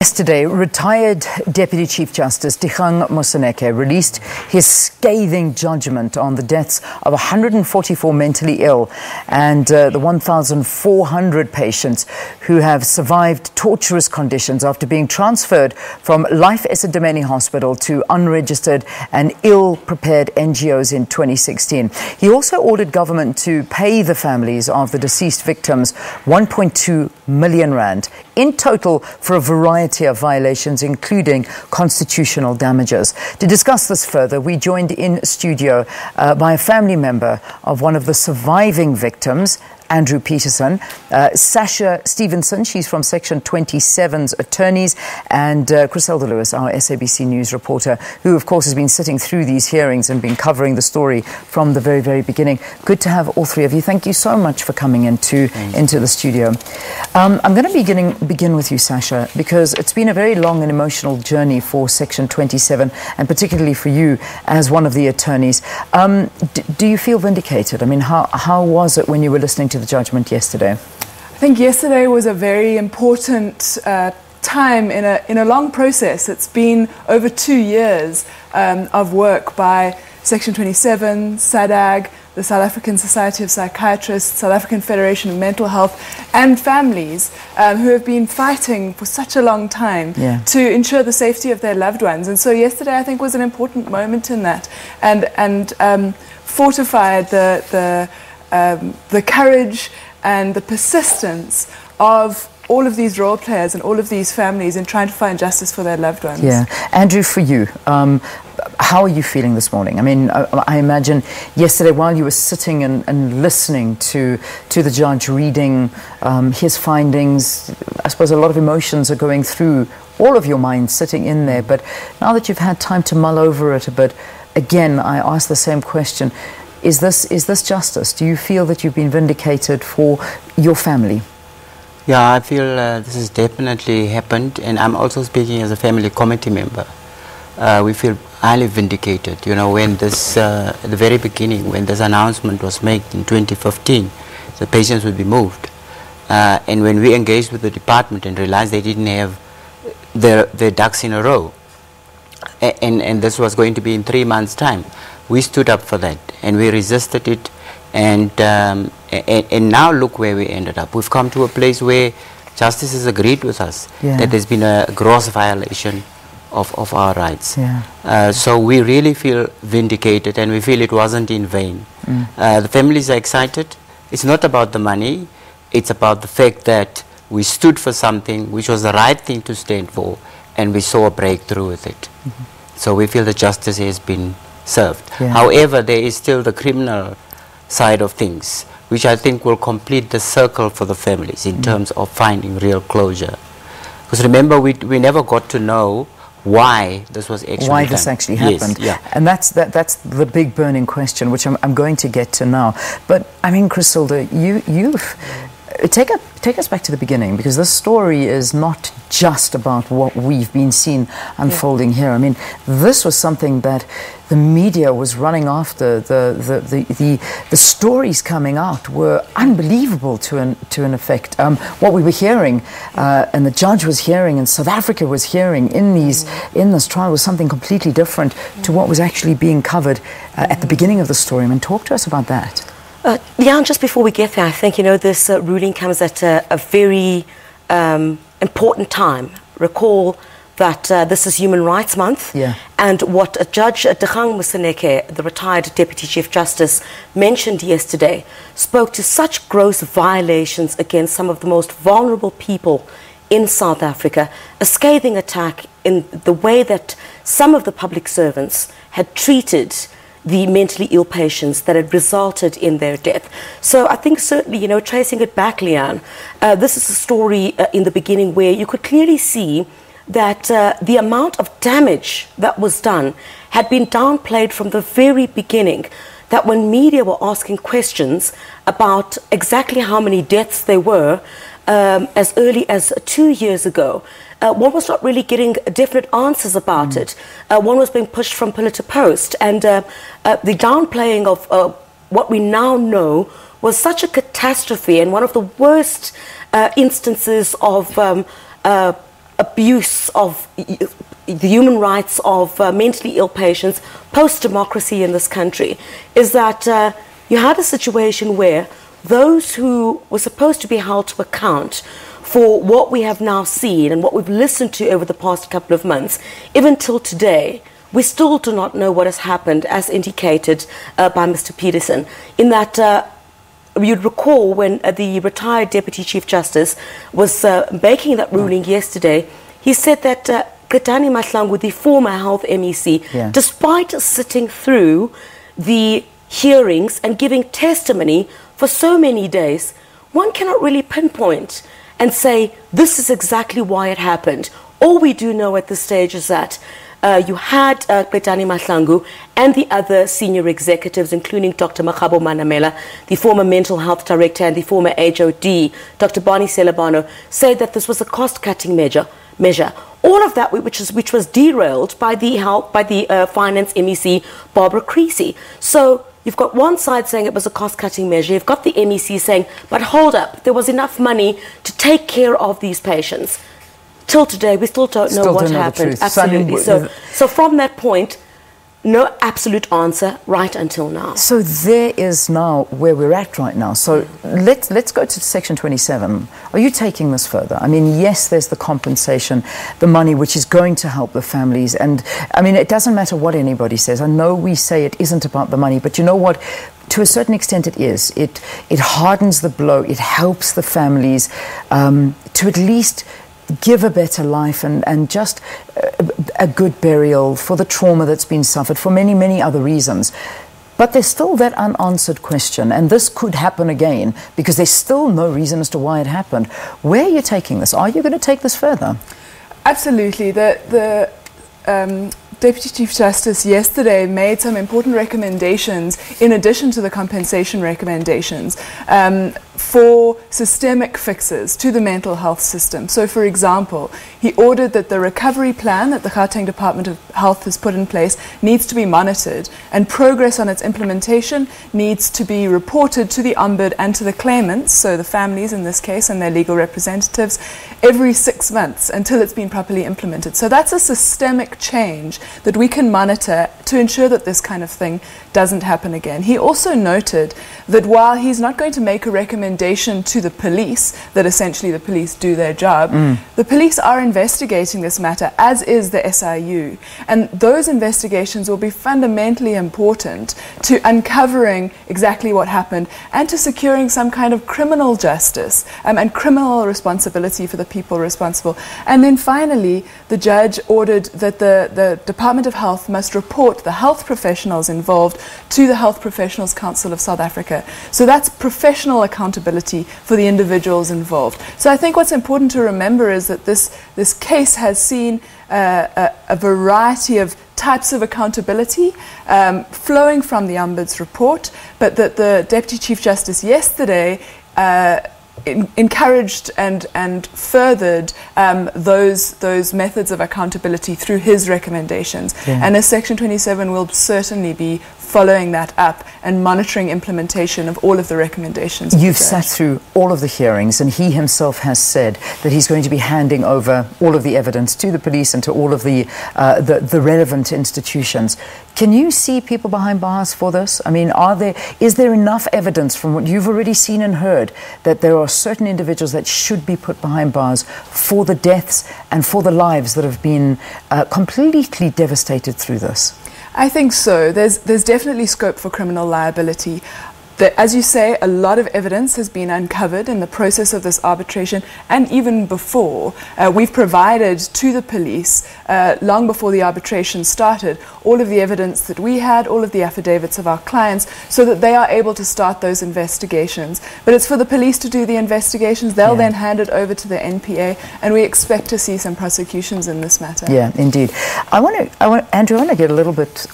Yesterday, retired Deputy Chief Justice Dikgang Moseneke released his scathing judgment on the deaths of 144 mentally ill and the 1,400 patients who have survived torturous conditions after being transferred from Life Esidimeni hospital to unregistered and ill-prepared NGOs in 2016. He also ordered government to pay the families of the deceased victims 1.2 million rand in total for a variety of violations, including constitutional damages. To discuss this further, we joined in studio by a family member of one of the surviving victims, Andrew Pieterson, Sasha Stevenson, she's from Section 27's attorneys, and Chriselda Lewis, our SABC News reporter, who of course has been sitting through these hearings and been covering the story from the very, very beginning. Good to have all three of you. Thank you so much for coming into the studio. I'm going to begin with you, Sasha, because it's been a very long and emotional journey for Section 27, and particularly for you as one of the attorneys. Do you feel vindicated? I mean, how was it when you were listening to the judgment yesterday? I think yesterday was a very important time in a long process. It's been over 2 years of work by Section 27, SADAG, the South African Society of Psychiatrists, South African Federation of Mental Health, and families who have been fighting for such a long time to ensure the safety of their loved ones. And so yesterday, I think, was an important moment in that, and fortified the courage and the persistence of all of these role players and all of these families in trying to find justice for their loved ones. Yeah. Andrew, for you, how are you feeling this morning? I mean, I imagine yesterday while you were sitting and listening to the judge reading his findings, I suppose a lot of emotions are going through all of your mind sitting in there. But now that you've had time to mull over it a bit, again, I ask the same question. Is this justice? Do you feel that you've been vindicated for your family? Yeah, I feel this has definitely happened, and I'm also speaking as a family committee member. We feel highly vindicated. You know, when this, at the very beginning, when this announcement was made in 2015, the patients would be moved. And when we engaged with the department and realized they didn't have their ducks in a row, and this was going to be in 3 months' time, we stood up for that, and we resisted it, and now look where we ended up. We've come to a place where justice has agreed with us that there's been a gross violation of our rights. So we really feel vindicated, and we feel it wasn't in vain. The families are excited. It's not about the money. It's about the fact that we stood for something which was the right thing to stand for, and we saw a breakthrough with it. So we feel that justice has been served. However, there is still the criminal side of things, which I think will complete the circle for the families in terms of finding real closure. Because remember, we never got to know why this was actually why this actually happened. And that's the big burning question, which I'm going to get to now. But I mean, Chriselda, you've take us back to the beginning, because this story is not just about what we've been seeing unfolding here. I mean, this was something that the media was running after. The stories coming out were unbelievable to an effect. What we were hearing, and the judge was hearing, and South Africa was hearing in this trial was something completely different to what was actually being covered at the beginning of the story. I mean, talk to us about that. Yeah, and just before we get there, I think, you know, this ruling comes at a very important time. Recall that this is Human Rights Month, and what Judge Dikgang Moseneke, the retired Deputy Chief Justice, mentioned yesterday spoke to such gross violations against some of the most vulnerable people in South Africa, a scathing attack in the way that some of the public servants had treated the mentally ill patients that had resulted in their death. So I think certainly, you know, tracing it back, Leanne, this is a story in the beginning where you could clearly see that the amount of damage that was done had been downplayed from the very beginning. That when media were asking questions about exactly how many deaths there were as early as 2 years ago, one was not really getting definite answers about it. One was being pushed from pillar to post, and the downplaying of what we now know was such a catastrophe and one of the worst instances of abuse of the human rights of mentally ill patients post-democracy in this country is that you had a situation where those who were supposed to be held to account for what we have now seen and what we've listened to over the past couple of months, even till today, we still do not know what has happened, as indicated by Mr. Pieterson, in that you'd recall when the retired Deputy Chief Justice was making that ruling yesterday, he said that Qedani Mahlangu, the former Health MEC, despite sitting through the hearings and giving testimony for so many days, one cannot really pinpoint and say, this is exactly why it happened. All we do know at this stage is that you had Qedani Mahlangu and the other senior executives, including Dr. Makgabo Manamela, the former mental health director, and the former HOD, Dr. Bonnie Selabano, say that this was a cost-cutting measure. All of that which was derailed by the finance MEC, Barbara Creasy. So you've got one side saying it was a cost-cutting measure. You've got the MEC saying, but hold up, there was enough money to take care of these patients. Till today, we still don't know what happened. Absolutely. So from that point, no absolute answer right until now. So there is now where we're at right now. So let's go to Section 27. Are you taking this further? I mean, yes, there's the compensation, the money which is going to help the families. And I mean, it doesn't matter what anybody says. I know we say it isn't about the money, but you know what? To a certain extent it is. It hardens the blow. It helps the families to at least give a better life and just a good burial for the trauma that's been suffered for many, many other reasons. But there's still that unanswered question, and this could happen again because there's still no reason as to why it happened. Where are you taking this? Are you going to take this further? Absolutely. The Deputy Chief Justice yesterday made some important recommendations in addition to the compensation recommendations for systemic fixes to the mental health system. So, for example, he ordered that the recovery plan that the Gauteng Department of Health has put in place needs to be monitored, and progress on its implementation needs to be reported to the Ombudsman and to the claimants, so the families in this case and their legal representatives, every 6 months until it's been properly implemented. So that's a systemic change that we can monitor to ensure that this kind of thing doesn't happen again. He also noted that while he's not going to make a recommendation to the police, that essentially the police do their job, the police are investigating this matter, as is the SIU. And those investigations will be fundamentally important to uncovering exactly what happened and to securing some kind of criminal justice and criminal responsibility for the people responsible. And then finally, the judge ordered that the Department of Health must report the health professionals involved to the Health Professionals Council of South Africa. So that's professional accountability for the individuals involved. So I think what's important to remember is that this case has seen a variety of types of accountability flowing from the Ombudsman's report, but that the Deputy Chief Justice yesterday encouraged and furthered those methods of accountability through his recommendations. And as Section 27 will certainly be following that up and monitoring implementation of all of the recommendations. You've sat through all of the hearings, and he himself has said that he's going to be handing over all of the evidence to the police and to all of the relevant institutions. Can you see people behind bars for this? I mean, is there enough evidence from what you've already seen and heard that there are certain individuals that should be put behind bars for the deaths and for the lives that have been completely devastated through this? I think so. There's definitely scope for criminal liability. As you say, a lot of evidence has been uncovered in the process of this arbitration and even before. We've provided to the police, long before the arbitration started, all of the evidence that we had, all of the affidavits of our clients, so that they are able to start those investigations. But it's for the police to do the investigations. They'll then hand it over to the NPA, and we expect to see some prosecutions in this matter. Yeah, indeed. Andrew, I want to get a little bit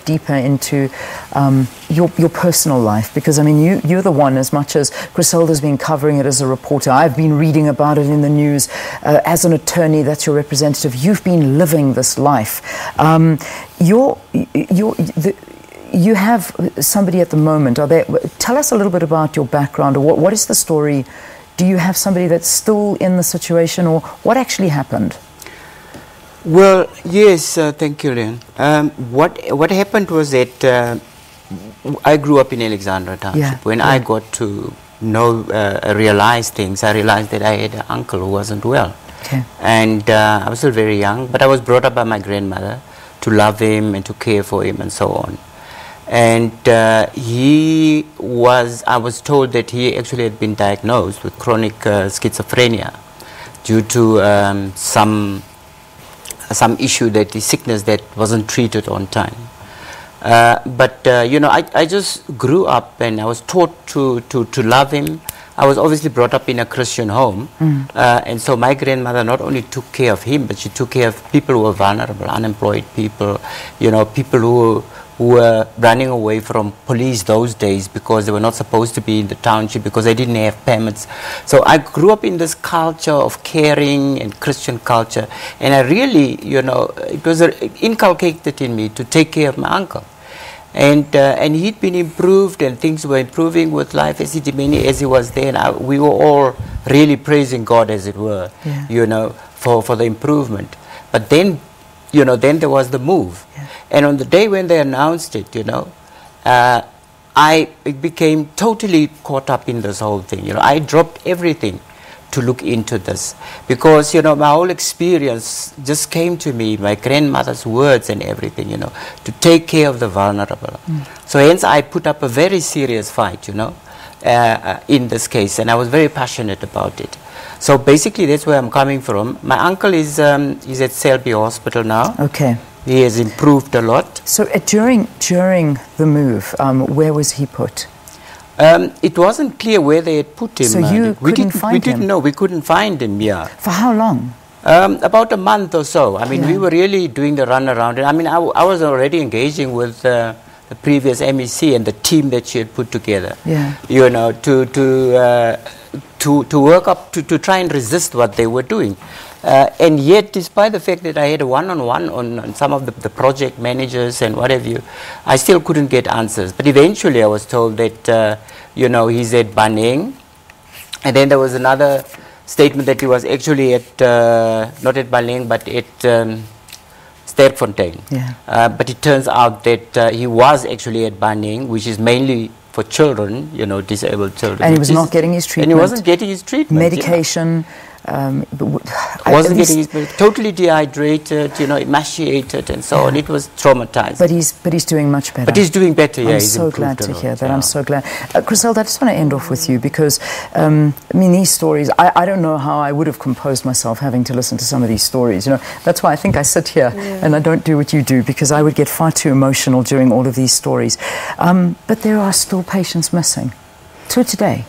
deeper into your personal life, because I mean you're the one, as much as Chriselda's been covering it as a reporter, I've been reading about it in the news as an attorney. That's your representative. You've been living this life. You have somebody at the moment. Tell us a little bit about your background, or what is the story Do you have somebody that's still in the situation, or what actually happened? Well, yes, thank you, Lynn. What happened was that I grew up in Alexandra Township. When I got to know, realize things, I realized that I had an uncle who wasn't well. And I was still very young, but I was brought up by my grandmother to love him and to care for him and so on. And I was told that he actually had been diagnosed with chronic schizophrenia due to some issue, that the sickness that wasn't treated on time. You know, I just grew up and I was taught to love him. I was obviously brought up in a Christian home, and so my grandmother not only took care of him, but she took care of people who were vulnerable, unemployed people, you know, people who were running away from police those days because they were not supposed to be in the township because they didn't have permits. So I grew up in this culture of caring and Christian culture, and I really, you know, it was inculcated in me to take care of my uncle. And he'd been improved, and things were improving with Life Esidimeni as he was there, and we were all really praising God, as it were, you know, for the improvement. But then, you know, then there was the move. And on the day when they announced it, you know, I became totally caught up in this whole thing. You know, I dropped everything to look into this because, you know, my whole experience just came to me, my grandmother's words and everything, you know, to take care of the vulnerable. So hence I put up a very serious fight, you know, in this case, and I was very passionate about it. So basically that's where I'm coming from. My uncle is he's at Selby Hospital now. Okay. He has improved a lot. So during the move, where was he put? It wasn't clear where they had put him. So you couldn't find him? We didn't know. We couldn't find him, yeah. For how long? About a month or so. I mean, we were really doing the run around. I mean, I was already engaging with the previous MEC and the team that she had put together. You know, to work up, to try and resist what they were doing. And yet, despite the fact that I had a one-on-one on some of the project managers and what have you, I still couldn't get answers. But eventually I was told that, you know, he's at Baneng. And then there was another statement that he was actually at, not at Baneng, but at Sterkfontein. But it turns out that he was actually at Baneng, which is mainly for children, you know, disabled children. And he was not getting his treatment. And he wasn't getting his treatment. Medication. Wasn't getting his, totally dehydrated, you know, emaciated and so on. It was traumatized. But he's doing much better. But he's doing better, yeah. I'm so glad to hear that. I'm so glad. Chriselda, I just want to end off with you because, I mean, these stories, I don't know how I would have composed myself having to listen to some of these stories. You know, that's why I think I sit here and I don't do what you do, because I would get far too emotional during all of these stories. But there are still patients missing to today.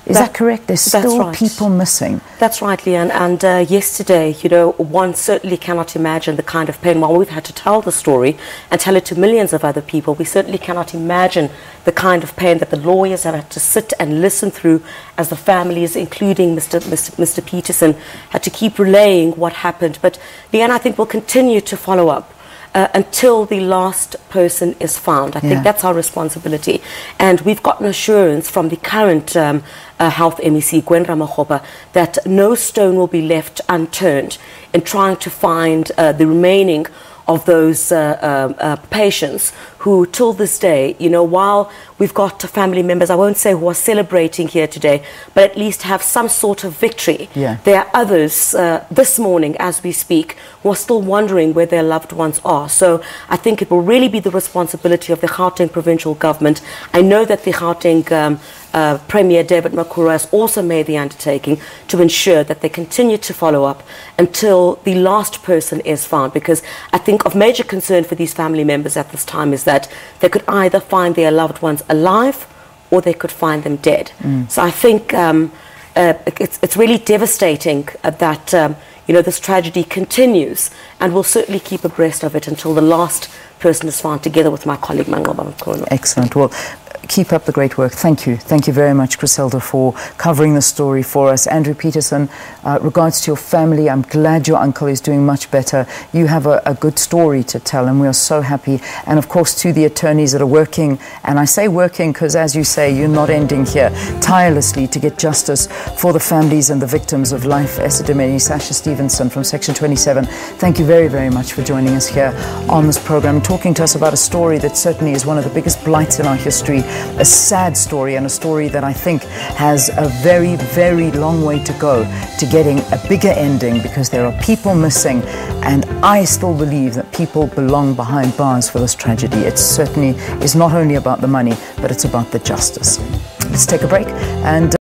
Is that correct? There's still people missing. That's right, Leanne. And yesterday, you know, one certainly cannot imagine the kind of pain. While we've had to tell the story and tell it to millions of other people, we certainly cannot imagine the kind of pain that the lawyers have had to sit and listen through as the families, including Mr. Pieterson, had to keep relaying what happened. But Leanne, I think, will continue to follow up until the last person is found. I think that's our responsibility. And we've gotten assurance from the current Health MEC, Gwen Ramagopa, that no stone will be left unturned in trying to find the remaining of those patients who, till this day, you know, while we've got family members, I won't say who are celebrating here today, but at least have some sort of victory. There are others this morning, as we speak, who are still wondering where their loved ones are. So I think it will really be the responsibility of the Gauteng provincial government. I know that the Gauteng Premier David Makura has also made the undertaking to ensure that they continue to follow up until the last person is found, because I think of major concern for these family members at this time is that they could either find their loved ones alive or they could find them dead. So I think it's really devastating that you know, this tragedy continues, and we'll certainly keep abreast of it until the last person is found, together with my colleague Mangoba. Excellent. Well, keep up the great work. Thank you. Thank you very much, Chriselda, for covering the story for us. Andrew Pieterson, regards to your family. I'm glad your uncle is doing much better. You have a good story to tell, and we are so happy. And of course, to the attorneys that are working, and I say working because, as you say, you're not ending here, tirelessly to get justice for the families and the victims of Life Esidimeni. Sasha Stevenson from Section 27, thank you very, very much for joining us here on this program, talking to us about a story that certainly is one of the biggest blights in our history, a sad story, and a story that I think has a very, very long way to go to getting a bigger ending, because there are people missing, and I still believe that people belong behind bars for this tragedy. It certainly is not only about the money, but it's about the justice. Let's take a break and